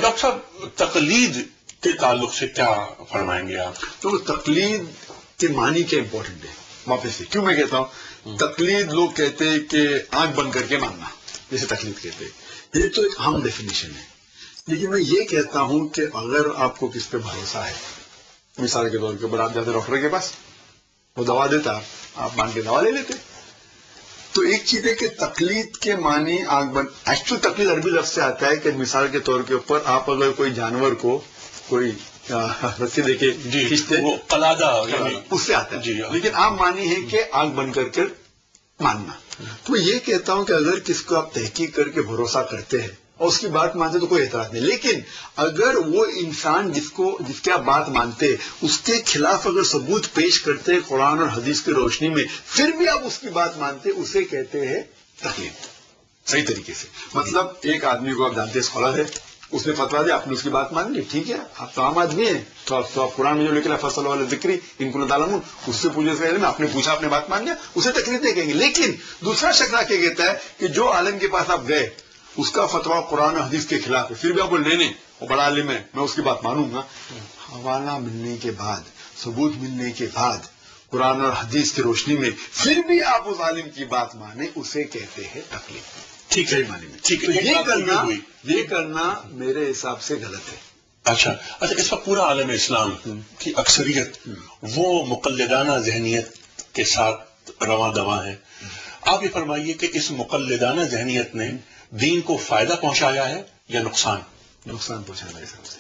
Doctor صاحب تقلید کے تعلق سے کیا فرمائیں گے آپ؟ تو تقلید کے معنی کیا امپورٹنٹ ہے واپس سے کیوں میں کہتا ہوں تقلید لوگ کہتے ہیں کہ آنکھ بند کر کے ماننا جیسے تقلید کہتے ہیں یہ تو ایک عام ڈیفینیشن ہے لیکن میں یہ کہتا ہوں کہ اگر آپ کو کس پہ بھروسہ ہے مثال کے طور کے اوپر آپ جاتے ڈاکٹر کے پاس وہ دوا دیتا آپ مان کے دوا لے لیتے تو ایک چیز ہے کہ تقلید کے معنی آنکھ بند ایکچوئل تقلید عربی لفظ سے آتا ہے کہ مثال کے طور کے اوپر آپ اگر کوئی جانور کو کوئی رسی دے کے کھینچتے وہ قلادہ اس سے آتا ہے جی لیکن عام معنی ہے کہ آنکھ بند کر کے ماننا تو میں یہ کہتا ہوں کہ اگر کس کو آپ تحقیق کر کے بھروسہ کرتے ہیں اور اس کی بات مانتے تو کوئی اعتراض نہیں لیکن اگر وہ انسان جس کی آپ بات مانتے اس کے خلاف اگر ثبوت پیش کرتے قرآن اور حدیث کی روشنی میں پھر بھی آپ اس کی بات مانتے اسے کہتے ہیں تقلید صحیح طریقے سے مطلب ایک آدمی کو آپ جانتے اسکالر ہے اس نے فتوا دیا آپ نے اس کی بات مان لی ٹھیک ہے آپ تو عام آدمی ہیں تو آپ قرآن میں جو لکھا فصل والے ذکری ان کو تعلم اس سے پوچھے آپ نے پوچھا آپ نے بات مان لیا اسے تقلید نہیں کہیں گے لیکن دوسرا شخص آ کے کہتا ہے کہ جو عالم کے پاس آپ گئے اس کا فتوا قرآن و حدیث کے خلاف ہے پھر بھی آپ کو لینے وہ بڑا عالم ہے میں اس کی بات مانوں گا حوالہ ملنے کے بعد ثبوت ملنے کے بعد قرآن اور حدیث کی روشنی میں پھر بھی آپ اس عالم کی بات مانیں اسے کہتے ہیں تقلید ٹھیک ہے معنی میں ٹھیک ہے یہ کرنا میرے حساب سے غلط ہے اچھا اس کا پورا عالم اسلام کی اکثریت وہ مقلدانہ ذہنیت کے ساتھ رواں دواں ہے آپ یہ فرمائیے کہ اس مقلدانہ ذہنیت نے دین کو فائدہ پہنچایا ہے یا نقصان پہنچایا میرے حساب سے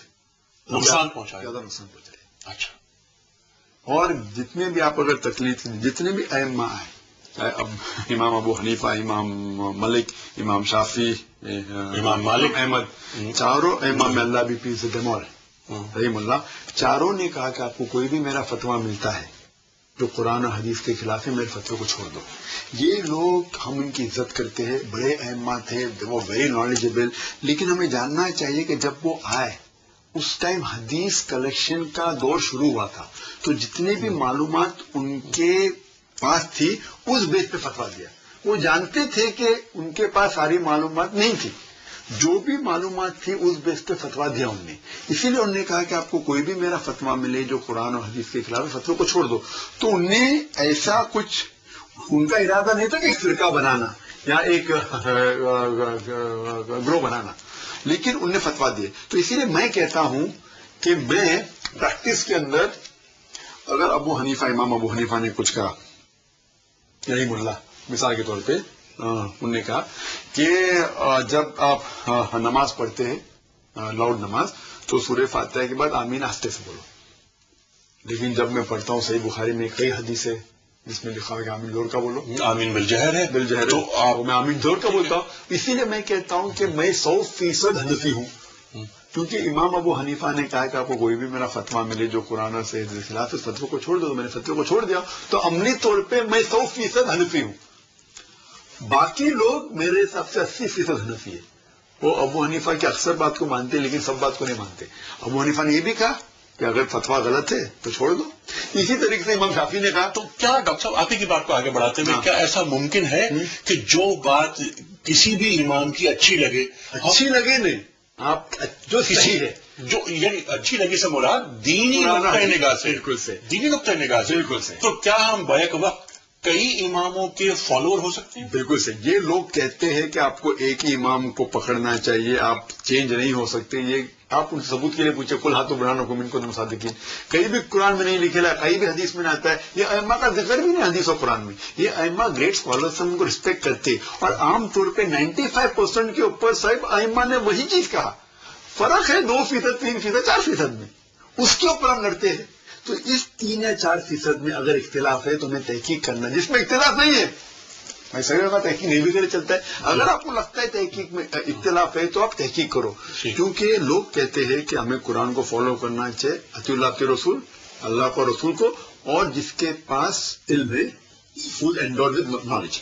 نقصان پہنچایا زیادہ نقصان پہنچایا اچھا اور جتنے بھی آپ اگر تقلید جتنے بھی ائمہ آئے چاہے اب امام ابو حنیفہ امام ملک امام شافعی امام مالک احمد چاروں ائمہ میں اللہ بھی پیس دمور رحیم اللہ چاروں نے کہا کہ آپ کو کوئی بھی میرا فتویٰ ملتا ہے جو قرآن و حدیث کے خلاف ہے میرے فتوے کو چھوڑ دو یہ لوگ ہم ان کی عزت کرتے ہیں بڑے ائمہ تھے وہ ویری نالجبل لیکن ہمیں جاننا چاہیے کہ جب وہ آئے اس ٹائم حدیث کلیکشن کا دور شروع ہوا تھا تو جتنے بھی معلومات ان کے پاس تھی اس بیس پہ فتویٰ دیا وہ جانتے تھے کہ ان کے پاس ساری معلومات نہیں تھی جو بھی معلومات تھی اس بیس پہ فتویٰ دیا انہوں نے اسی لیے انہوں نے کہا کہ آپ کو کوئی بھی میرا فتویٰ ملے جو قرآن اور حدیث کے خلاف فتوے کو چھوڑ دو تو انہیں ایسا کچھ ان کا ارادہ نہیں تھا کہ ایک فرقہ بنانا یا ایک گروہ بنانا لیکن انہوں نے فتویٰ دیے تو اسی لیے میں کہتا ہوں کہ میں پریکٹس کے اندر اگر امام ابو حنیفہ نے کچھ کہا رحیم اللہ مثال کے طور پہ انہوں نے کہا کہ جب آپ نماز پڑھتے ہیں لاؤڈ نماز تو سورہ فاتحہ کے بعد آمین آہستہ سے بولو لیکن جب میں پڑھتا ہوں صحیح بخاری میں کئی حدیث ہے جس میں لکھا ہوا کہ آمین زور کا بولو آمین بالجہر ہے تو میں آمین زور کا بولتا ہوں اسی لیے میں کہتا ہوں کہ میں 100% حنفی ہوں کیونکہ امام ابو حنیفہ نے کہا کہ آپ کو کوئی بھی میرا فتویٰ ملے جو قرآن اور صحیح کے خلاف اس فتوے کو چھوڑ دو تو میں نے فتوے کو چھوڑ دیا تو عملی طور پہ میں 100% حنفی ہوں باقی لوگ میرے حساب سے 80% حنفی ہے وہ ابو حنیفہ کی اکثر بات کو مانتے ہیں لیکن سب بات کو نہیں مانتے ابو حنیفہ نے یہ بھی کہا کہ اگر فتویٰ غلط ہے تو چھوڑ دو اسی طریقے سے امام شافعی نے کہا تو کیا ڈاکٹر صاحب آپ ہی کی بات کو آگے بڑھاتے ہوئے کیا ایسا ممکن ہے کہ جو بات کسی بھی امام کی اچھی لگے نہیں آپ جو صحیح ہے جو یعنی اچھی لگی سے مراد دینی نقطۂ نگاہ سے بالکل سے دینی نقطۂ نگاہ سے بالکل سے تو کیا ہم بیک وقت کئی اماموں کے فالوور ہو سکتے ہیں؟ بالکل سے یہ لوگ کہتے ہیں کہ آپ کو ایک ہی امام کو پکڑنا چاہیے آپ چینج نہیں ہو سکتے یہ آپ ان ثبوت کے لیے پوچھے کل ہاتھوں بڑھانا کو من کو مصادقین کہیں بھی قرآن میں نہیں لکھے کہیں بھی حدیث میں نہ آتا ہے یہ ائمہ کا ذکر بھی نہیں حدیث اور قرآن میں یہ ائمہ گریٹ اسکالرس ان کو رسپیکٹ کرتے اور عام طور پہ 95% کے اوپر صاحب ائمہ نے وہی چیز کہا فرق ہے 2%, 3%, 4% میں اس کے اوپر ہم لڑتے ہیں تو اس 3 یا 4% میں اگر اختلاف ہے تو ہمیں تحقیق کرنا جس میں اختلاف نہیں ہے میں صحیح ہوگا تحقیق نہیں بھی کرے چلتا ہے اگر آپ کو لگتا ہے تحقیق میں اختلاف ہے تو آپ تحقیق کرو کیونکہ لوگ کہتے ہیں کہ ہمیں قرآن کو فالو کرنا چاہیے اطیع اللہ کے رسول اللہ کو رسول کو اور جس کے پاس علم ہے فل اینڈورڈ ود نالج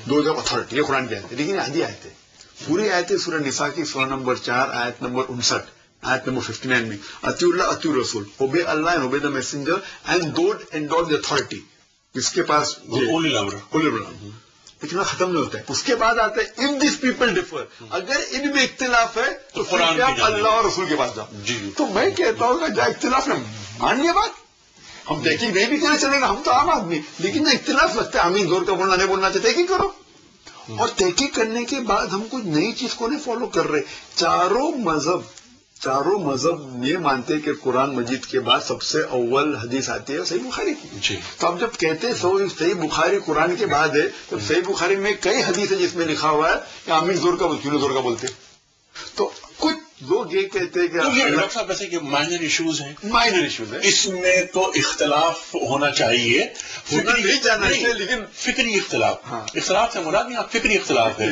دو جب اتھارٹی یہ قرآن کی آیت ہے لیکن آدھی آیت ہے پوری آیت ہے سورہ نساء کی سورہ نمبر 4 آیت نمبر 59 آیت نمبر 59 میں اطیع اللہ اطیع رسول obey Allah and obey the messenger and don't endowed the authority جس کے پاس اتنا ختم نہیں ہوتا ہے. اس کے بعد آتا ہے if these people differ. اگر ان میں اختلاف ہے تو قرآن پھر آپ اللہ اور رسول کے پاس جاؤ. جی تو میں کہتا ہوں کہ جہاں اختلاف ہے مان لیے بات. ہم تحقیق نہیں بھی کہنا چلے گا, ہم تو عام آدمی, لیکن اختلاف لگتا ہے آمین زور کا بولنا نہیں بولنا چاہتے, تحقیق کرو. اور تحقیق کرنے کے بعد ہم کچھ نئی چیز کو نہیں فالو کر رہے. چاروں مذہب یہ مانتے کہ قرآن مجید کے بعد سب سے اول حدیث آتی ہے صحیح بخاری کی. جی. تو اب جب کہتے ہیں صحیح بخاری قرآن کے بعد ہے, تو صحیح بخاری میں کئی حدیث ہے جس میں لکھا ہوا ہے کہ آمین زور کا کیوں زور کا بولتے. تو کچھ لوگ یہ کہتے ہیں کہ ڈاکٹر صاحب ویسے کہ مائنر ایشوز ہیں, مائنر ایشوز ہے, اس میں تو اختلاف ہونا چاہیے, ہونا نہیں جانا چاہیے, لیکن فکری اختلاف, ہاں. اختلاف سے مراد یہاں فکری اختلاف ہے.